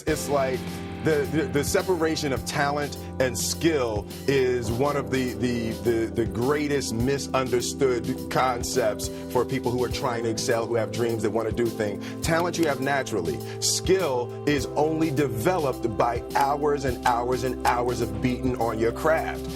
It's like the separation of talent and skill is one of the greatest misunderstood concepts for people who are trying to excel, who have dreams, that want to do things. Talent you have naturally. Skill is only developed by hours and hours and hours of beating on your craft.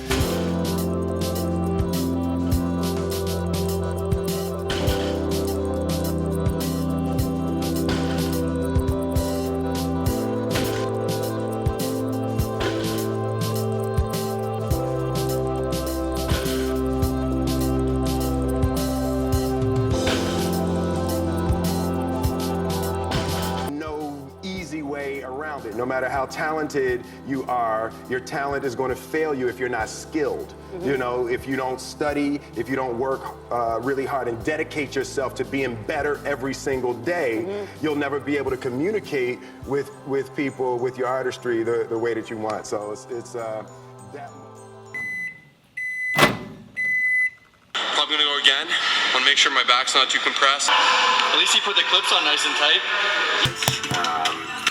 No matter how talented you are, your talent is going to fail you if you're not skilled. You know, if you don't study, if you don't work really hard and dedicate yourself to being better every single day, you'll never be able to communicate with people, with your artistry, the way that you want. So it's that. I'm gonna go again. I want to make sure my back's not too compressed. At least you put the clips on nice and tight.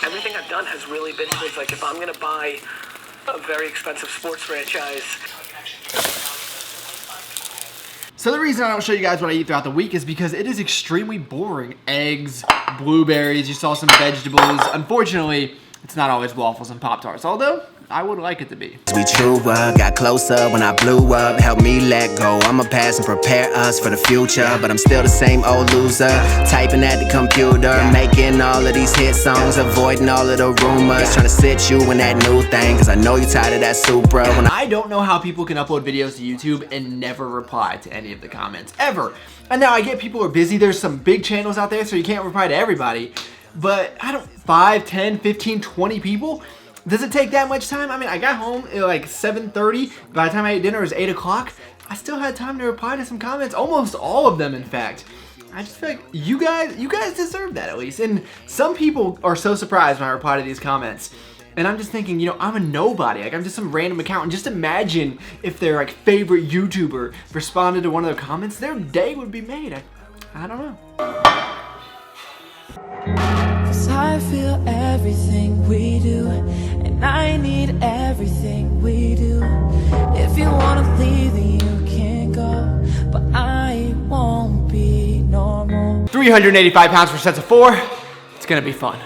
Everything I've done has really been things like, if I'm going to buy a very expensive sports franchise. So the reason I don't show you guys what I eat throughout the week is because it is extremely boring. Eggs, blueberries, you saw some vegetables. Unfortunately, it's not always waffles and Pop-Tarts, although I would like it to be. We true got closer when I blew up, helped me let go. I'ma pass and prepare us for the future, but I'm still the same old loser, typing at the computer, making all of these hit songs, avoiding all of the rumors, trying to sit you in that new thing, cause I know you tired of that Supra. When I don't know how people can upload videos to YouTube and never reply to any of the comments, ever. And now I get people are busy, there's some big channels out there, so you can't reply to everybody, but 5, 10, 15, 20 people? Does it take that much time? I mean, I got home at like 7:30. By the time I ate dinner, it was 8 o'clock. I still had time to reply to some comments, almost all of them, in fact. I just feel like you guys deserve that at least. And some people are so surprised when I reply to these comments. And I'm just thinking, you know, I'm a nobody. Like, I'm just some random account. And just imagine if their like favorite YouTuber responded to one of their comments, their day would be made. I don't know. I feel everything we do, and I need everything we do. If you wanna leave, then you can go, but I won't be normal. 385 pounds for sets of 4. It's gonna be fun.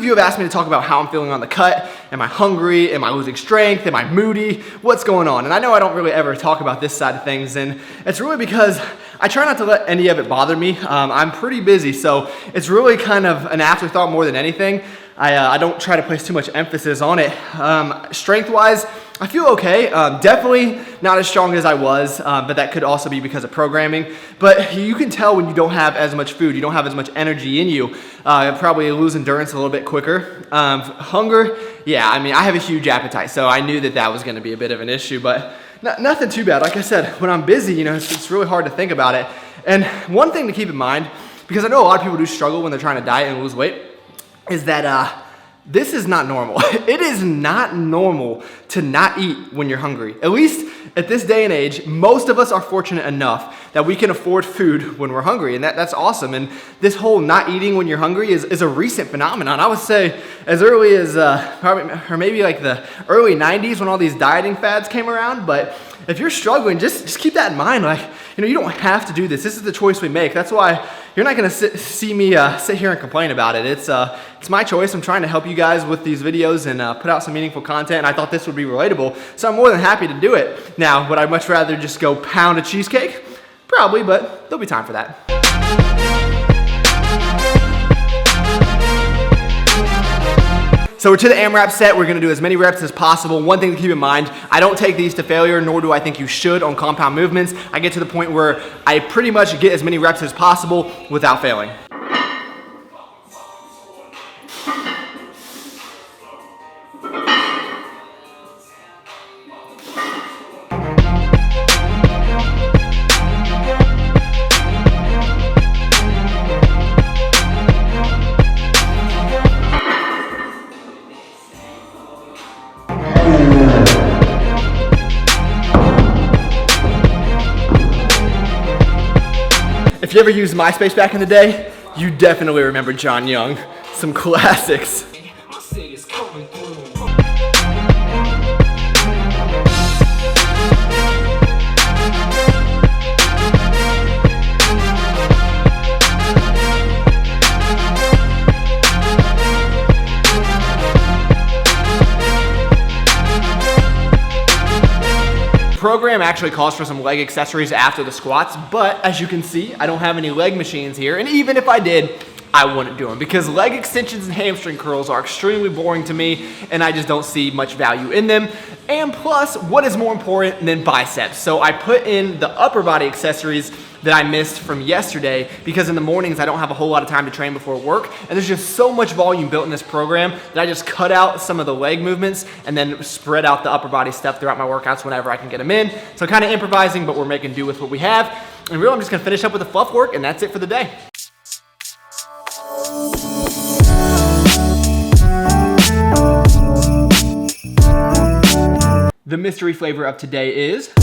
You have asked me to talk about how I'm feeling on the cut. Am I hungry? Am I losing strength? Am I moody? What's going on? And I know I don't really ever talk about this side of things, and it's really because I try not to let any of it bother me. I'm pretty busy, so it's really kind of an afterthought more than anything. I don't try to place too much emphasis on it. Strength-wise, I feel okay. Definitely not as strong as I was, but that could also be because of programming. But you can tell when you don't have as much food, you don't have as much energy in you. Probably lose endurance a little bit quicker. Hunger, yeah, I mean, I have a huge appetite, so I knew that was going to be a bit of an issue, but nothing too bad. Like I said, when I'm busy, you know, it's really hard to think about it. And one thing to keep in mind, because I know a lot of people do struggle when they're trying to diet and lose weight, is that this is not normal. It is not normal to not eat when you're hungry. At least at this day and age, most of us are fortunate enough that we can afford food when we're hungry, and that's awesome. And this whole not eating when you're hungry is a recent phenomenon. I would say as early as probably, or maybe like the early 90s when all these dieting fads came around. But if you're struggling, just keep that in mind. Like, you know, you don't have to do this. This is the choice we make. That's why you're not gonna see me sit here and complain about it. It's my choice. I'm trying to help you guys with these videos and put out some meaningful content, and I thought this would be relatable, so I'm more than happy to do it. Now, would I much rather just go pound a cheesecake? Probably, but there'll be time for that. So we're to the AMRAP set. We're gonna do as many reps as possible. One thing to keep in mind, I don't take these to failure, nor do I think you should on compound movements. I get to the point where I pretty much get as many reps as possible without failing. If you ever used MySpace back in the day, you definitely remember John Young. Some classics. Program actually calls for some leg accessories after the squats, but as you can see, I don't have any leg machines here, and even if I did, I wouldn't do them because leg extensions and hamstring curls are extremely boring to me, and I just don't see much value in them. And plus, what is more important than biceps? So I put in the upper body accessories that I missed from yesterday because in the mornings I don't have a whole lot of time to train before work, and there's just so much volume built in this program that I just cut out some of the leg movements and then spread out the upper body stuff throughout my workouts whenever I can get them in. So kind of improvising, but we're making do with what we have. And really, I'm just gonna finish up with the fluff work, and that's it for the day. The mystery flavor of today is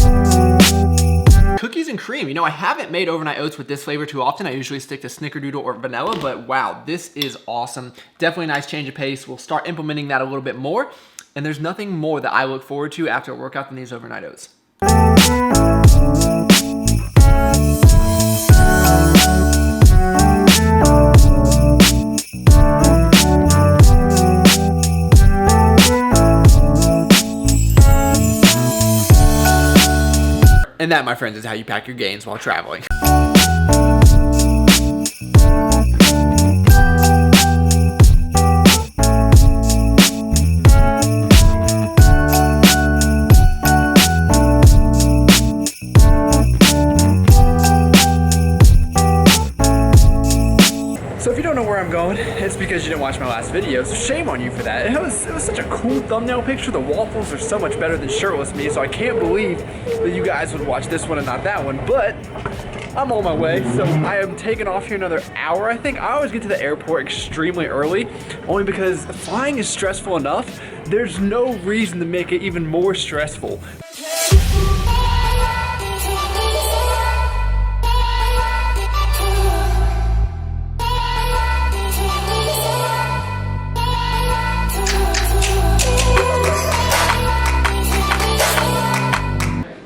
cookies and cream. You know, I haven't made overnight oats with this flavor too often. I usually stick to snickerdoodle or vanilla, but wow, this is awesome. Definitely a nice change of pace. We'll start implementing that a little bit more, and there's nothing more that I look forward to after a workout than these overnight oats. And that, my friends, is how you pack your gains while traveling. So if you don't know where I'm going, it's because you didn't watch my last video, so shame on you for that. It was such a cool thumbnail picture. The waffles are so much better than shirtless me, so I can't believe that you guys would watch this one and not that one, but I'm on my way, so I am taking off here another hour. I think I always get to the airport extremely early, only because flying is stressful enough. There's no reason to make it even more stressful.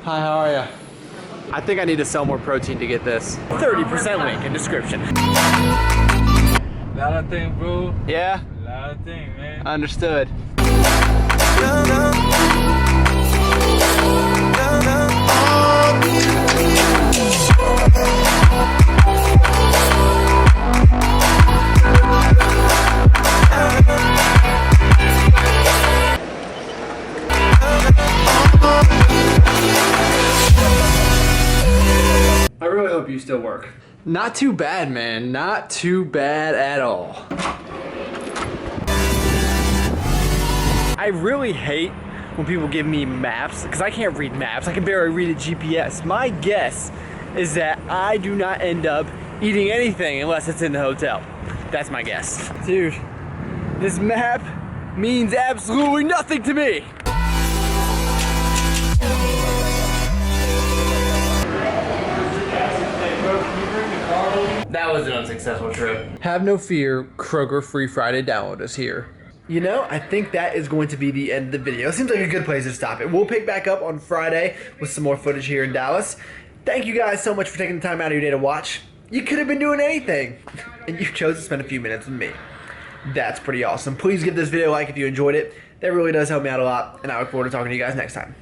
Hi, how are ya? I think I need to sell more protein to get this. 30% link in description. Lot of things, bro. Yeah? Lot of things, man. Understood. I really hope you still work. Not too bad, man. Not too bad at all. I really hate when people give me maps, because I can't read maps. I can barely read a GPS. My guess is that I do not end up eating anything unless it's in the hotel. That's my guess. Dude, this map means absolutely nothing to me. That was an unsuccessful trip. Have no fear, Kroger Free Friday download is here. You know, I think that is going to be the end of the video. It seems like a good place to stop it. We'll pick back up on Friday with some more footage here in Dallas. Thank you guys so much for taking the time out of your day to watch. You could have been doing anything, and you chose to spend a few minutes with me. That's pretty awesome. Please give this video a like if you enjoyed it. That really does help me out a lot, and I look forward to talking to you guys next time.